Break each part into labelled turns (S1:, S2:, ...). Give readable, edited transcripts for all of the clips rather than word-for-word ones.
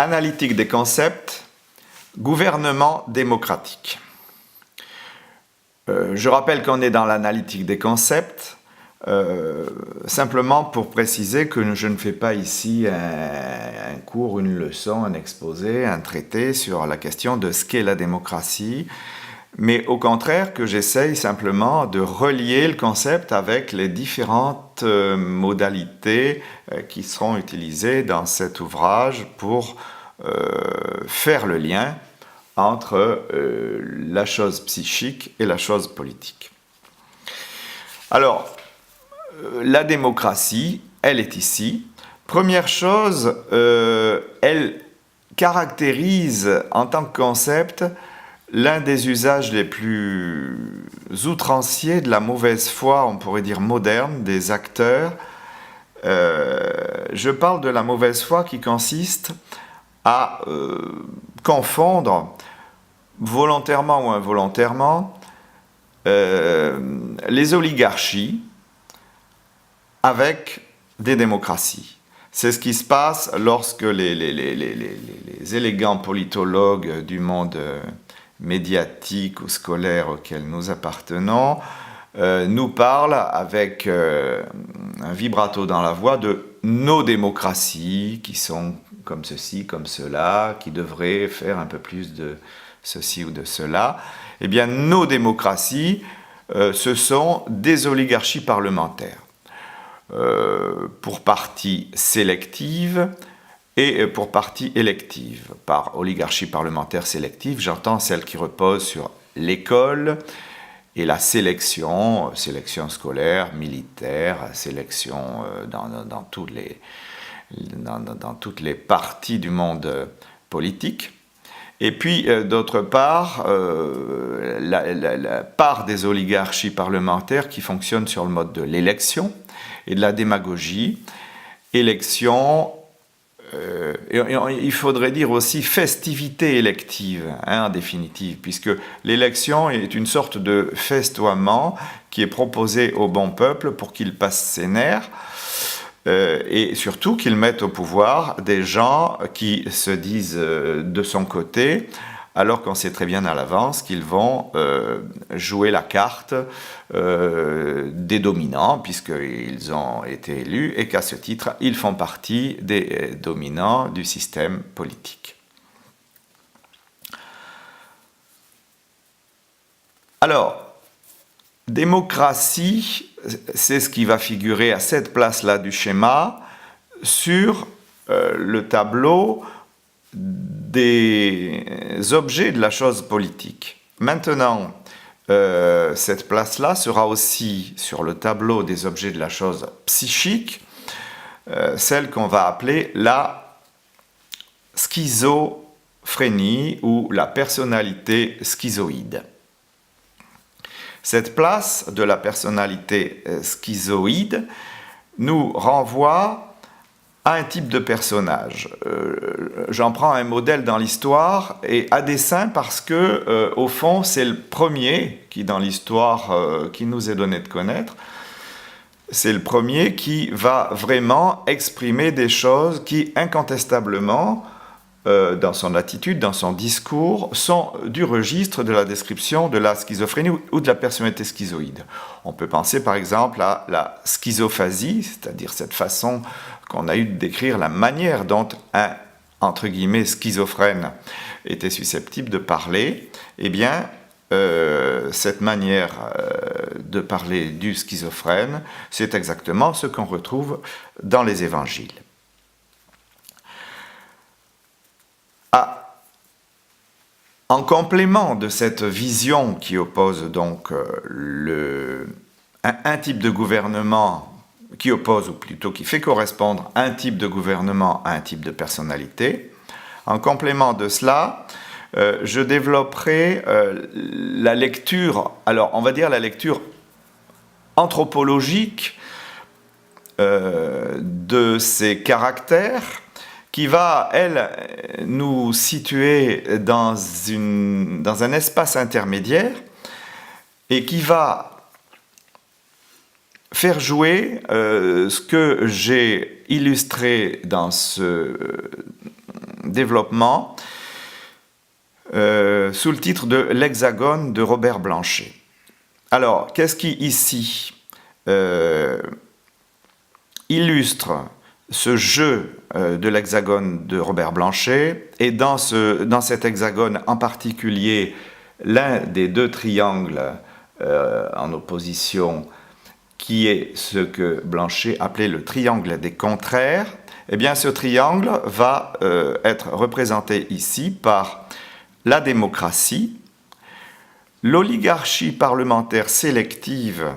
S1: Analytique des concepts, gouvernement démocratique. Je rappelle qu'on est dans l'analytique des concepts, simplement pour préciser que je ne fais pas ici un cours, une leçon, un exposé, un traité sur la question de ce qu'est la démocratie, mais au contraire que j'essaye simplement de relier le concept avec les différentes modalités qui seront utilisées dans cet ouvrage pour faire le lien entre la chose psychique et la chose politique. Alors, la démocratie, elle est ici. Première chose, elle caractérise en tant que concept l'un des usages les plus outranciers de la mauvaise foi, on pourrait dire moderne, des acteurs. Je parle de la mauvaise foi qui consiste à confondre, volontairement ou involontairement, les oligarchies avec des démocraties. C'est ce qui se passe lorsque les élégants politologues du monde médiatique ou scolaire auquel nous appartenons nous parlent avec un vibrato dans la voix de nos démocraties qui sont comme ceci, comme cela, qui devraient faire un peu plus de ceci ou de cela. Eh bien, nos démocraties, ce sont des oligarchies parlementaires, pour partie sélective et pour partie élective. Par oligarchie parlementaire sélective, j'entends celle qui repose sur l'école et la sélection scolaire, militaire, sélection dans toutes les parties du monde politique. Et puis, d'autre part, la part des oligarchies parlementaires qui fonctionne sur le mode de l'élection et de la démagogie. Élection, il faudrait dire aussi festivité élective, en définitive, puisque l'élection est une sorte de festoiement qui est proposé au bon peuple pour qu'il passe ses nerfs, et surtout qu'il mette au pouvoir des gens qui se disent de son côté, alors qu'on sait très bien à l'avance qu'ils vont jouer la carte des dominants, puisqu'ils ont été élus, et qu'à ce titre, ils font partie des dominants du système politique. Alors, démocratie, c'est ce qui va figurer à cette place-là du schéma sur le tableau des objets de la chose politique. Maintenant, cette place-là sera aussi sur le tableau des objets de la chose psychique, celle qu'on va appeler la schizophrénie ou la personnalité schizoïde. Cette place de la personnalité schizoïde nous renvoie à un type de personnage. J'en prends un modèle dans l'histoire et à dessein parce que, au fond, c'est le premier qui, dans l'histoire qui nous est donné de connaître, c'est le premier qui va vraiment exprimer des choses qui, incontestablement, dans son attitude, dans son discours, sont du registre de la description de la schizophrénie ou de la personnalité schizoïde. On peut penser par exemple à la schizophasie, c'est-à-dire cette façon qu'on a eu de décrire la manière dont un, entre guillemets, schizophrène était susceptible de parler. Eh bien, cette manière de parler du schizophrène, c'est exactement ce qu'on retrouve dans les évangiles. En complément de cette vision qui oppose donc un type de gouvernement, qui oppose, ou plutôt qui fait correspondre un type de gouvernement à un type de personnalité, en complément de cela, je développerai la lecture, alors on va dire la lecture anthropologique de ces caractères, qui va, elle, nous situer dans un espace intermédiaire et qui va faire jouer ce que j'ai illustré dans développement sous le titre de l'Hexagone de Robert Blanchet. Alors, qu'est-ce qui ici illustre ce jeu de l'Hexagone de Robert Blanchet, et dans cet hexagone en particulier, l'un des deux triangles en opposition, qui est ce que Blanchet appelait le triangle des contraires, eh bien ce triangle va être représenté ici par la démocratie, l'oligarchie parlementaire sélective,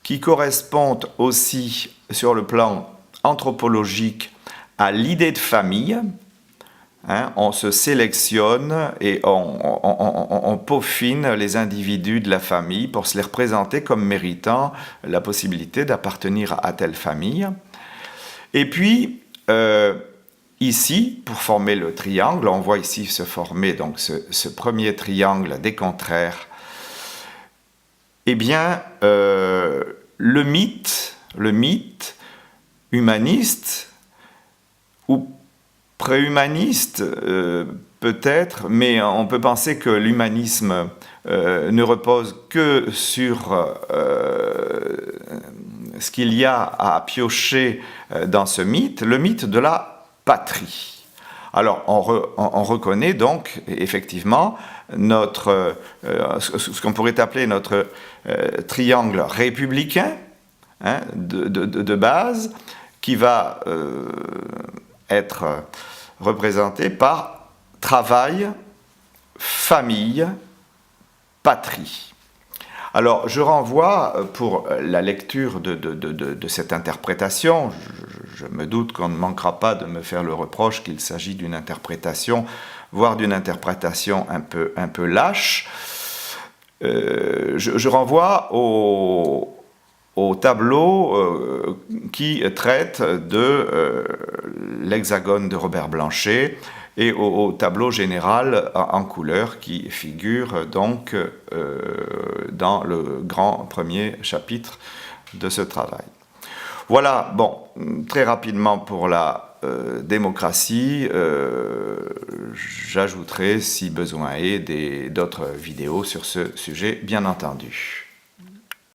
S1: qui correspond aussi sur le plan anthropologique à l'idée de famille. On se sélectionne et on peaufine les individus de la famille pour se les représenter comme méritant la possibilité d'appartenir à telle famille. Et puis, ici, pour former le triangle, on voit ici se former donc ce premier triangle des contraires. Eh bien, le mythe humaniste ou préhumaniste peut-être, mais on peut penser que l'humanisme ne repose que sur ce qu'il y a à piocher dans ce mythe, le mythe de la patrie. Alors on reconnaît donc effectivement ce qu'on pourrait appeler notre triangle républicain de base, qui va être représenté par travail, famille, patrie. Alors, je renvoie pour la lecture de cette interprétation, je me doute qu'on ne manquera pas de me faire le reproche qu'il s'agit d'une interprétation, voire d'une interprétation un peu lâche. Je renvoie au tableau qui traite de l'hexagone de Robert Blanchet et au tableau général en couleur qui figure donc dans le grand premier chapitre de ce travail. Voilà, bon, très rapidement pour la démocratie, j'ajouterai si besoin est d'autres vidéos sur ce sujet, bien entendu.